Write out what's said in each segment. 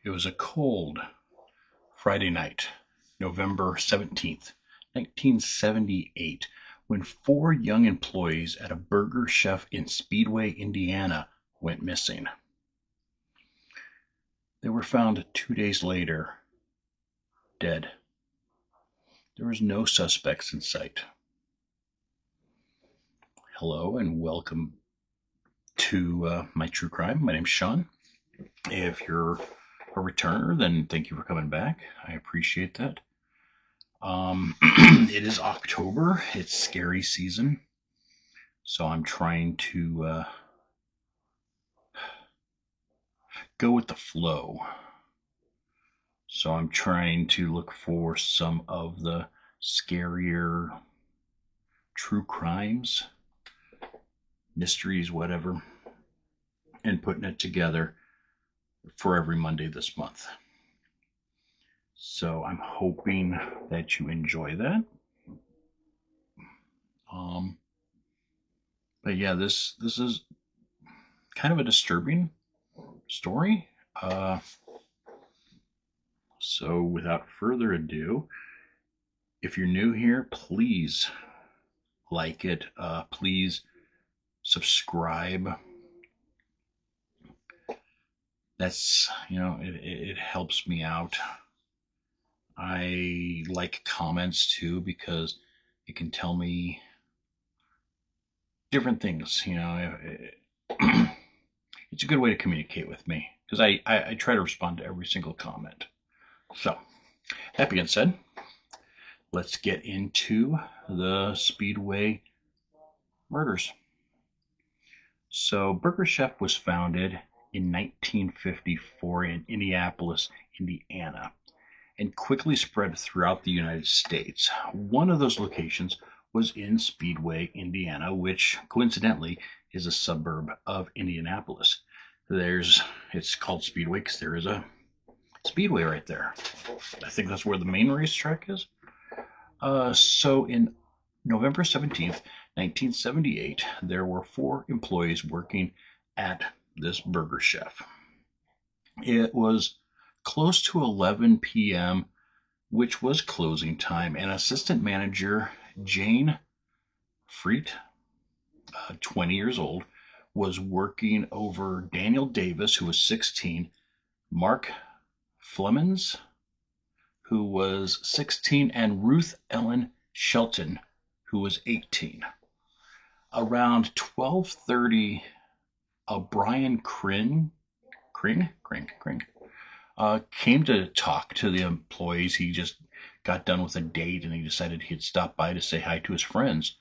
It was a cold Friday night, November 17th, 1978, when four young employees at a burger chef in Speedway, Indiana, went missing. They were found 2 days later, dead. There was no suspects in sight. Hello and welcome to my true crime. My name's Sean. If you're a returner, then thank you for coming back. I appreciate that. It is October. It's scary season. So I'm trying to go with the flow. So I'm trying to look for some of the scarier true crimes, mysteries, whatever, and putting it together for every Monday this month. So I'm hoping that you enjoy that. But yeah, this is kind of a disturbing story. So without further ado, if you're new here, please like it. Please subscribe. That's, it helps me out. I like comments too because it can tell me different things. It's a good way to communicate with me because I try to respond to every single comment. So, that being said, let's get into the Speedway murders. So, Burger Chef was founded in 1954 in Indianapolis, Indiana, and quickly spread throughout the United States. One of those locations was in Speedway, Indiana, which coincidentally is a suburb of Indianapolis. It's called Speedway because there is a Speedway right there. I think that's where the main racetrack is. So in November 17th, 1978, there were four employees working at this burger chef. It was close to 11 p.m., which was closing time, and assistant manager Jane Freet, 20 years old, was working over Daniel Davis, who was 16, Mark Flemings, who was 16, and Ruth Ellen Shelton, who was 18. Around 12:30, Brian Kring came to talk to the employees. He just got done with a date and he decided he'd stop by to say hi to his friends.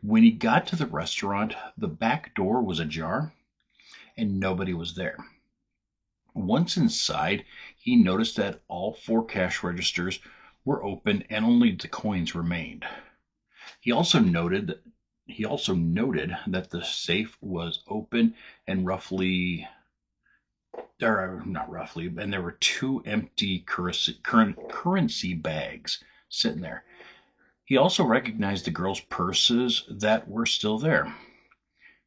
When he got to the restaurant, the back door was ajar and nobody was there. Once inside, he noticed that all four cash registers were open and only the coins remained. He also noted that the safe was open and there were two empty currency bags sitting there. He also recognized the girls' purses that were still there.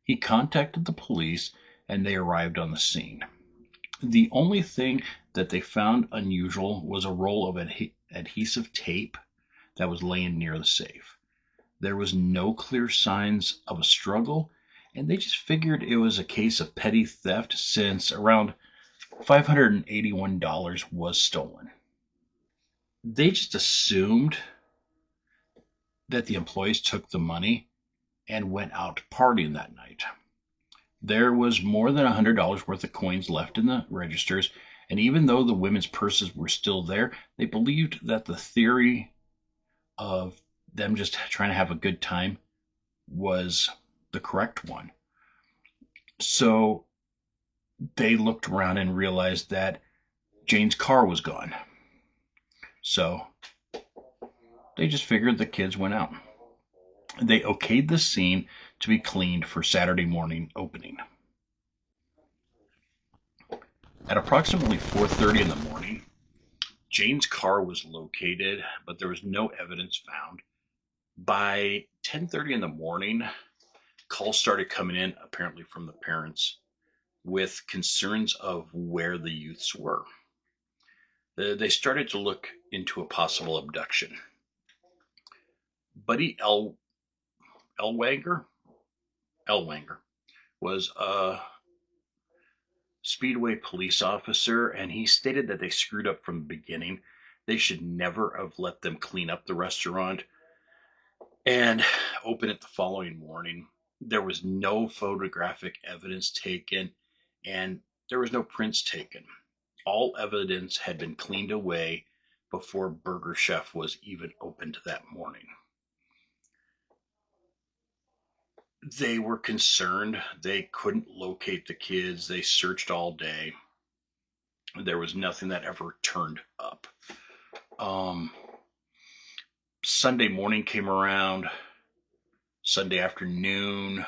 He contacted the police and they arrived on the scene. The only thing that they found unusual was a roll of adhesive tape that was laying near the safe. There was no clear signs of a struggle, and they just figured it was a case of petty theft since around $581 was stolen. They just assumed that the employees took the money and went out partying that night. There was more than $100 worth of coins left in the registers, and even though the women's purses were still there, they believed that the theory of them just trying to have a good time was the correct one. So they looked around and realized that Jane's car was gone. So they just figured the kids went out. They okayed the scene to be cleaned for Saturday morning opening. At approximately 4:30 in the morning, Jane's car was located, but there was no evidence found. By 10:30 in the morning, calls started coming in, apparently from the parents, with concerns of where the youths were. They started to look into a possible abduction. Buddy Elwanger was a Speedway police officer, and he stated that they screwed up from the beginning. They should never have let them clean up the restaurant and open it the following morning. There was no photographic evidence taken, and there was no prints taken. All evidence had been cleaned away before Burger Chef was even opened that morning. They were concerned. They couldn't locate the kids. They searched all day. There was nothing that ever turned up. Sunday morning came around. Sunday afternoon,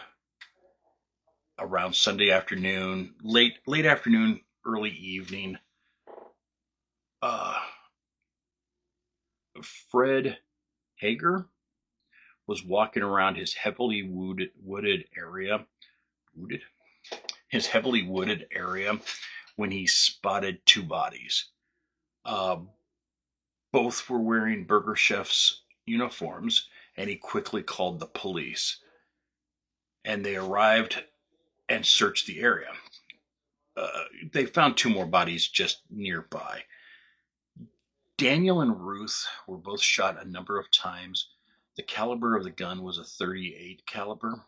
around Sunday afternoon, late afternoon, early evening, Fred Hager was walking around his heavily wooded area when he spotted two bodies. Both were wearing Burger Chef's uniforms, and he quickly called the police. And they arrived and searched the area. They found two more bodies just nearby. Daniel and Ruth were both shot a number of times. The caliber of the gun was a .38 caliber.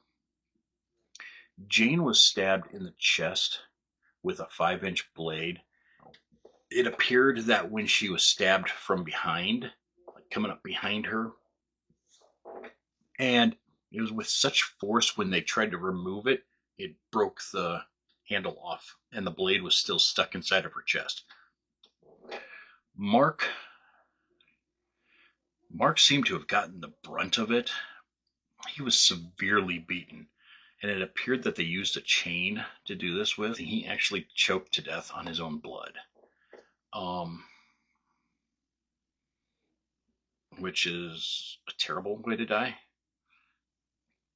Jane was stabbed in the chest with a 5-inch blade. It appeared that when she was stabbed from behind, like coming up behind her, and it was with such force when they tried to remove it, it broke the handle off, and the blade was still stuck inside of her chest. Mark seemed to have gotten the brunt of it. He was severely beaten, and it appeared that they used a chain to do this with. He actually choked to death on his own blood, which is a terrible way to die.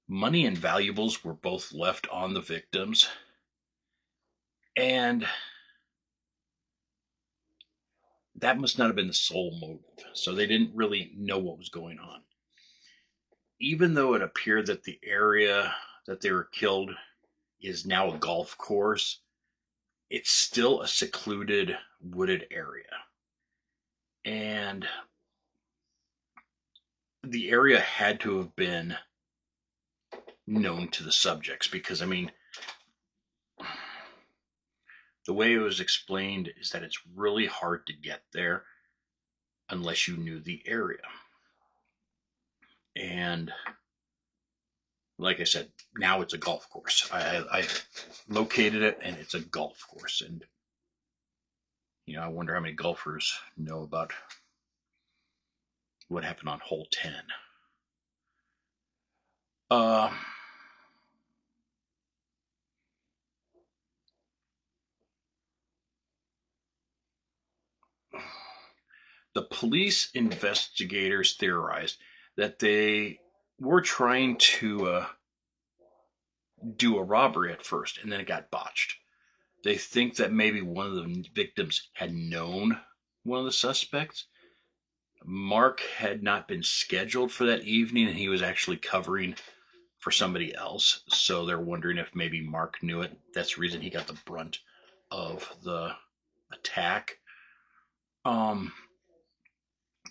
Money and valuables were both left on the victims, and that must not have been the sole motive, so they didn't really know what was going on. Even though it appeared that the area that they were killed is now a golf course, it's still a secluded, wooded area. And the area had to have been known to the subjects because, I mean, the way it was explained is that it's really hard to get there unless you knew the area. And like I said, now it's a golf course. I located it, and it's a golf course. And, I wonder how many golfers know about what happened on hole 10. The police investigators theorized that they were trying to do a robbery at first, and then it got botched. They think that maybe one of the victims had known one of the suspects. Mark had not been scheduled for that evening, and he was actually covering for somebody else. So they're wondering if maybe Mark knew it. That's the reason he got the brunt of the attack.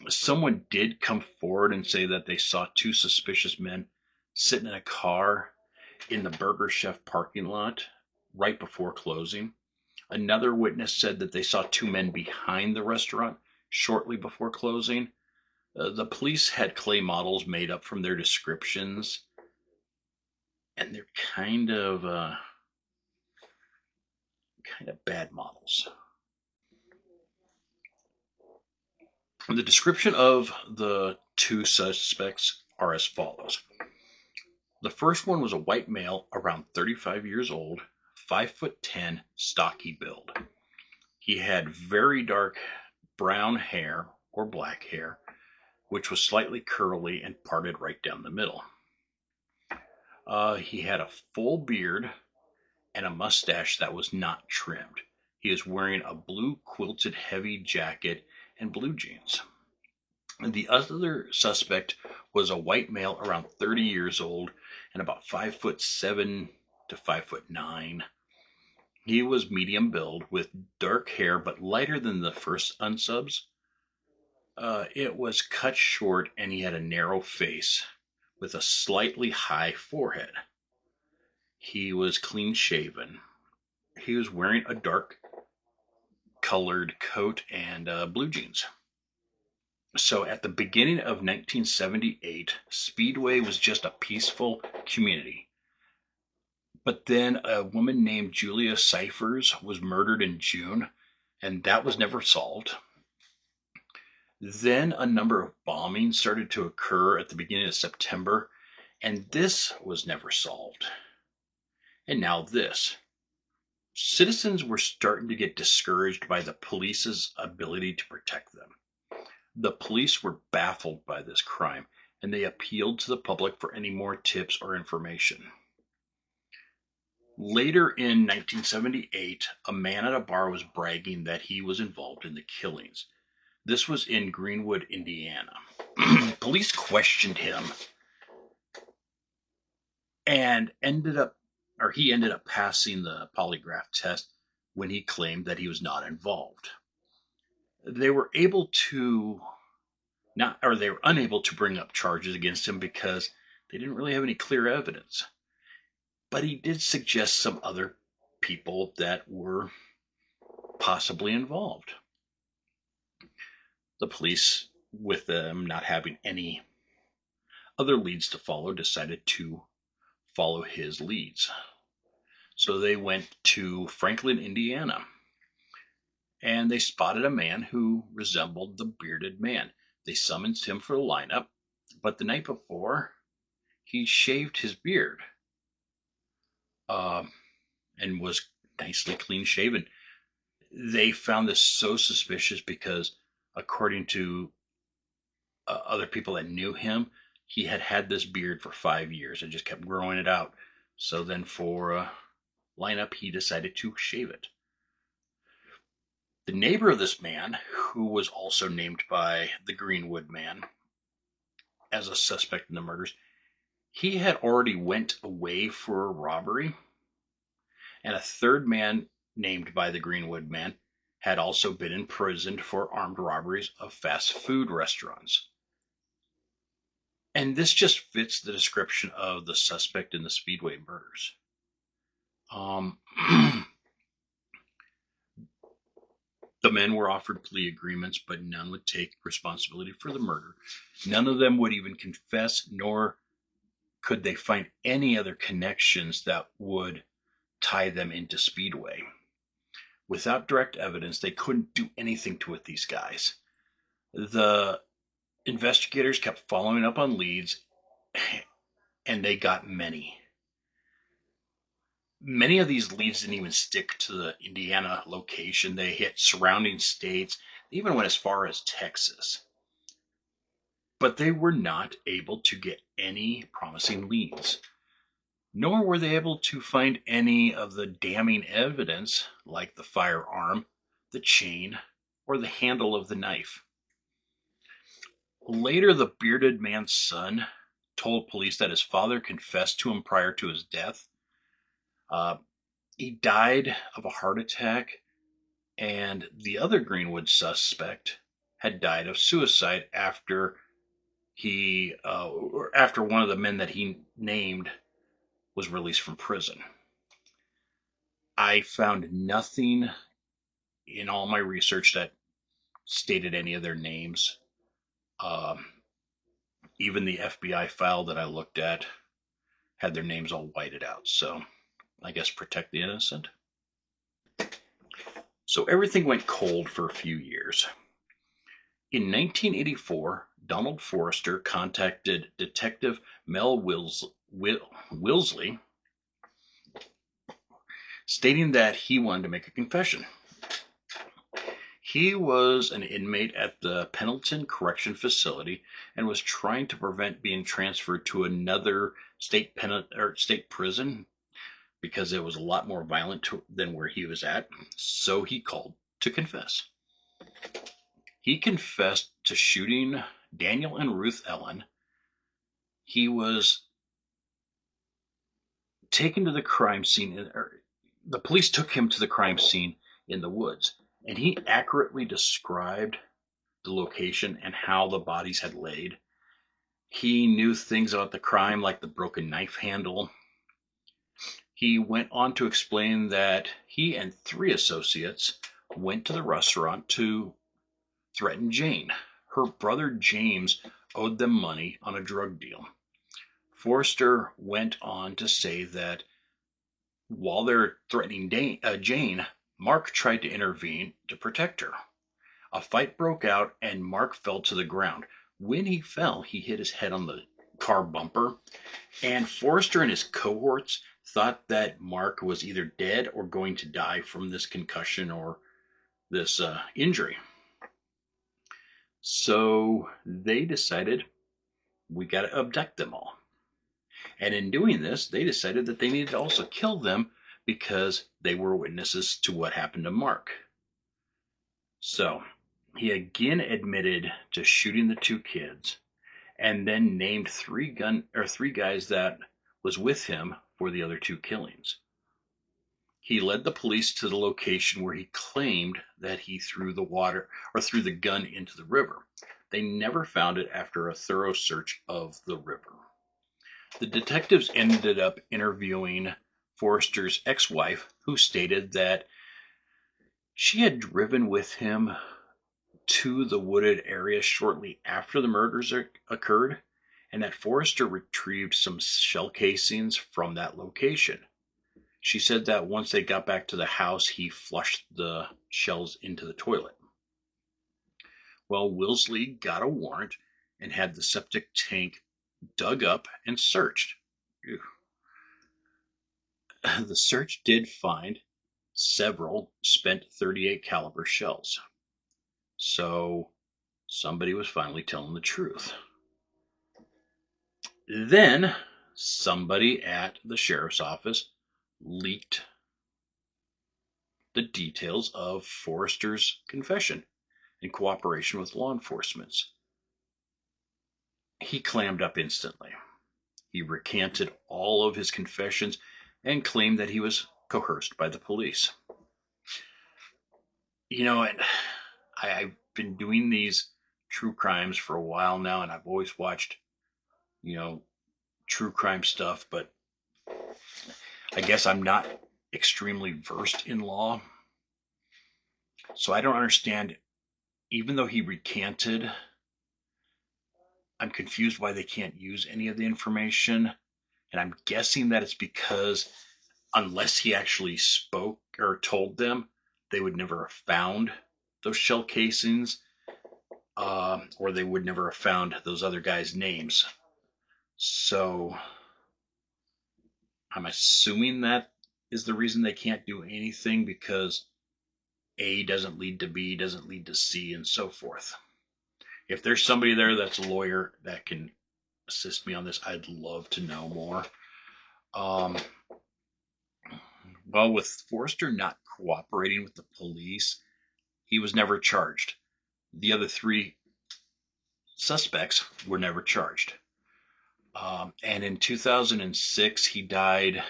Someone did come forward and say that they saw two suspicious men sitting in a car in the Burger Chef parking lot right before closing. Another witness said that they saw two men behind the restaurant shortly before closing. The police had clay models made up from their descriptions, and they're kind of bad models. The description of the two suspects are as follows. The first one was a white male around 35 years old, 5'10", stocky build. He had very dark brown hair or black hair, which was slightly curly and parted right down the middle. He had a full beard and a mustache that was not trimmed. He was wearing a blue quilted heavy jacket and blue jeans. The other suspect was a white male around 30 years old and about 5'7" to 5'9". He was medium build with dark hair but lighter than the first unsubs. It was cut short and he had a narrow face with a slightly high forehead. He was clean shaven. He was wearing a dark colored coat and blue jeans. So at the beginning of 1978, Speedway was just a peaceful community. But then a woman named Julia Cyphers was murdered in June, and that was never solved. Then a number of bombings started to occur at the beginning of September, and this was never solved. And now this. Citizens were starting to get discouraged by the police's ability to protect them. The police were baffled by this crime, and they appealed to the public for any more tips or information. Later in 1978, a man at a bar was bragging that he was involved in the killings. This was in Greenwood, Indiana. Police questioned him and he ended up passing the polygraph test when he claimed that he was not involved. They were unable to bring up charges against him because they didn't really have any clear evidence. But he did suggest some other people that were possibly involved. The police, with them not having any other leads to follow, decided to follow his leads. So they went to Franklin, Indiana, and they spotted a man who resembled the bearded man. They summoned him for the lineup, but the night before, he shaved his beard and was nicely clean shaven. They found this so suspicious because, according to other people that knew him, he had had this beard for 5 years and just kept growing it out. So then for lineup, he decided to shave it. The neighbor of this man, who was also named by the Greenwood man as a suspect in the murders, he had already went away for a robbery, and a third man named by the Greenwood man had also been imprisoned for armed robberies of fast food restaurants. And this just fits the description of the suspect in the Speedway murders. The men were offered plea agreements, but none would take responsibility for the murder. None of them would even confess, nor could they find any other connections that would tie them into Speedway. Without direct evidence, they couldn't do anything to it, these guys. The investigators kept following up on leads, and they got many. Many of these leads didn't even stick to the Indiana location. They hit surrounding states. They even went as far as Texas. But they were not able to get any promising leads. Nor were they able to find any of the damning evidence, like the firearm, the chain, or the handle of the knife. Later, the bearded man's son told police that his father confessed to him prior to his death. He died of a heart attack, and the other Greenwood suspect had died of suicide after one of the men that he named was released from prison. I found nothing in all my research that stated any of their names. Even the FBI file that I looked at had their names all whited out. So I guess protect the innocent. So everything went cold for a few years. In 1984, Donald Forrester contacted Detective Mel Wilsley, stating that he wanted to make a confession. He was an inmate at the Pendleton Correction Facility and was trying to prevent being transferred to another state prison because it was a lot more violent than where he was at. So he called to confess. He confessed to shooting Daniel and Ruth Ellen. He was taken to the crime scene, or the police took him to the crime scene in the woods, and he accurately described the location and how the bodies had laid. He knew things about the crime, like the broken knife handle. He went on to explain that he and 3 associates went to the restaurant to threaten Jane. Her brother James owed them money on a drug deal. Forrester went on to say that while they're threatening Jane, Mark tried to intervene to protect her. A fight broke out and Mark fell to the ground. When he fell, he hit his head on the car bumper, and Forrester and his cohorts thought that Mark was either dead or going to die from this concussion or this injury. So they decided, we got to abduct them all. And in doing this, they decided that they needed to also kill them because they were witnesses to what happened to Mark. So he again admitted to shooting the 2 kids, and then named 3 guys that was with him for the other 2 killings. He led the police to the location where he claimed that he threw the gun into the river. They never found it after a thorough search of the river. The detectives ended up interviewing Forrester's ex-wife, who stated that she had driven with him to the wooded area shortly after the murders occurred, and that Forrester retrieved some shell casings from that location. She said that once they got back to the house, he flushed the shells into the toilet. Well, Wilsley got a warrant and had the septic tank dug up and searched. Ew. The search did find several spent .38 caliber shells. So somebody was finally telling the truth. Then somebody at the sheriff's office leaked the details of Forrester's confession in cooperation with law enforcement. He clammed up instantly. He recanted all of his confessions and claimed that he was coerced by the police. And I've been doing these true crimes for a while now, and I've always watched, true crime stuff, but I guess I'm not extremely versed in law. So I don't understand, even though he recanted, I'm confused why they can't use any of the information. And I'm guessing that it's because unless he actually spoke or told them, they would never have found those shell casings, or they would never have found those other guys' names. So I'm assuming that is the reason they can't do anything, because A doesn't lead to B, doesn't lead to C, and so forth. If there's somebody there that's a lawyer that can assist me on this, I'd love to know more. Well, with Forrester not cooperating with the police, he was never charged. The other 3 suspects were never charged. And in 2006, he died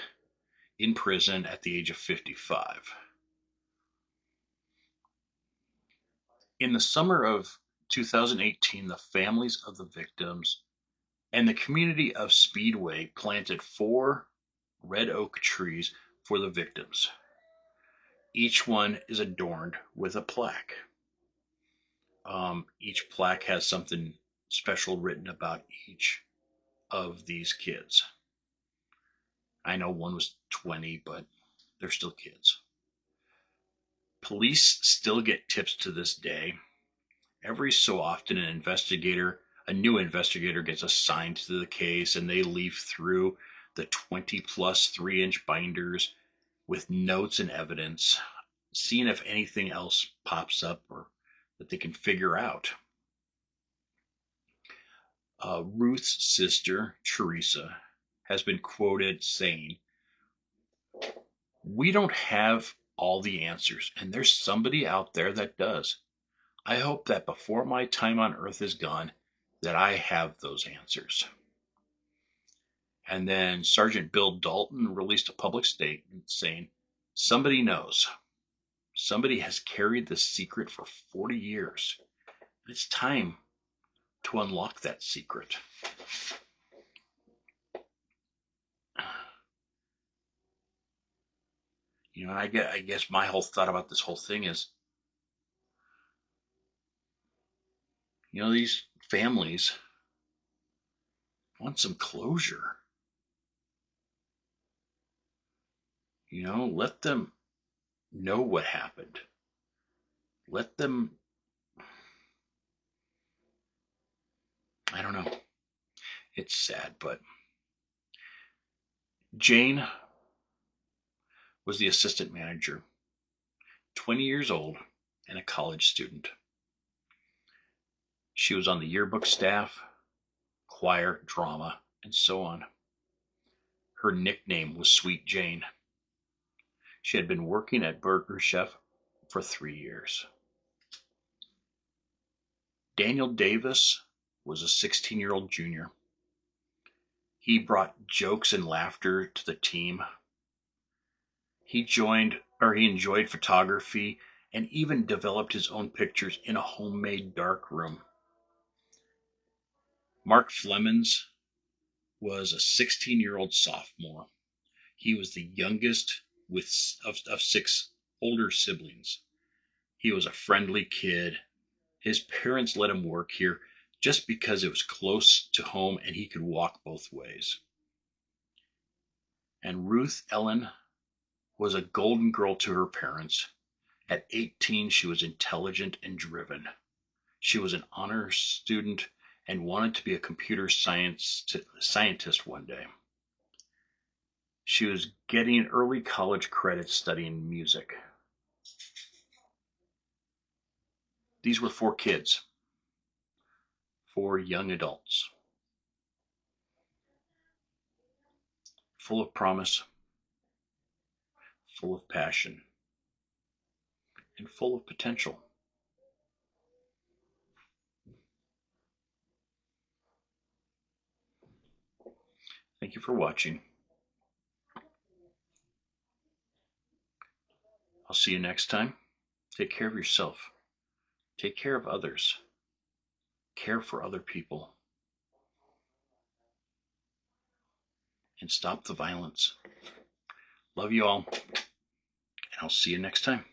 in prison at the age of 55. In the summer of 2018, the families of the victims and the community of Speedway planted 4 red oak trees for the victims. Each one is adorned with a plaque. Each plaque has something special written about each of these kids. I know one was 20, but they're still kids. Police still get tips to this day. Every so often, a new investigator gets assigned to the case, and they leaf through the 20 plus 3-inch binders with notes and evidence, seeing if anything else pops up or that they can figure out. Ruth's sister, Teresa, has been quoted saying, We don't have all the answers, and there's somebody out there that does. I hope that before my time on Earth is gone, that I have those answers. And then Sergeant Bill Dalton released a public statement saying, somebody knows. Somebody has carried this secret for 40 years. It's time to unlock that secret. You know, I guess my whole thought about this whole thing is, you know, these families want some closure. You know, let them know what happened. Let them, I don't know. It's sad, but Jane was the assistant manager, 20 years old, and a college student. She was on the yearbook staff, choir, drama, and so on. Her nickname was Sweet Jane. She had been working at Burger Chef for 3 years. Daniel Davis was a 16-year-old junior. He brought jokes and laughter to the team. He enjoyed photography and even developed his own pictures in a homemade dark room. Mark Flemons was a 16-year-old sophomore. He was the youngest of 6 older siblings. He was a friendly kid. His parents let him work here just because it was close to home and he could walk both ways. And Ruth Ellen was a golden girl to her parents. At 18, she was intelligent and driven. She was an honor student and wanted to be a computer scientist one day. She was getting early college credits studying music. These were 4 kids, 4 young adults, full of promise, full of passion, and full of potential. Thank you for watching. I'll see you next time. Take care of yourself. Take care of others. Care for other people. And stop the violence. Love you all, and I'll see you next time.